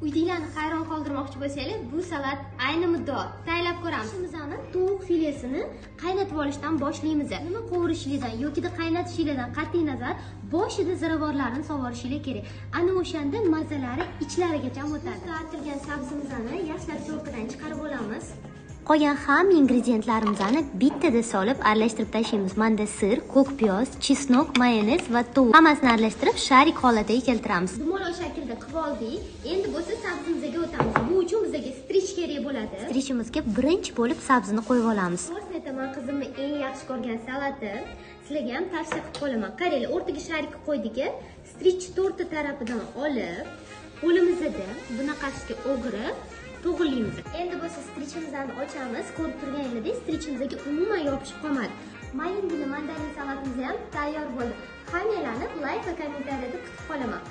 Uydagilarni hayron qoldirmoqchi bo'lsangiz, bu salat ayni muddao. Tayyorlab ko'ramiz. Shimizni tovuq filesini qaynatib olishdan boshlaymiz. Nima qovurishingizdan yoki qaynatishingizdan qat'iy nazar, boshida ziravorlarni sovorishingiz kerak. Ana o'shanda mazalari ichlarigacha o'tadi. Artilgan sabzimizni yaxshilab so'rqidan chiqarib olamiz. Qolgan hamma ingredientlarimizni bittada solib aralashtirib tashlaymiz. Manda sir, ko'k piyoz, chesnok, mayonez va tovuq. Hammasini aralashtirib sharik holatiga keltiramiz. Dumaloq shaklda qilib oldik. Endi bo'lsa sabzimizga o'tamiz. Bu uchun bizga strich kerak bo'ladi. Strichimizga birinchi bo'lib sabzini qo'yib olamiz. To'g'risini aytaman, qizimni eng yaxshi ko'rgan salati. Sizlarga ham tavsiya qilib qolaman. Qaranglar, o'rtaga sharik qo'ydik. Strich to'rtta tarafidan olib, qo'limizda bunaqasiga o'g'irib to'g'rilaymiz. Endi bo'lsa strichimizni ochamiz. Ko'rib turganingizdek, strichimizga umuman yopishib qolmadi. Mayingina mandarin salatimiz ham tayyor bo'ldi. Hammalarni like va kommentariyada kutib qolaman.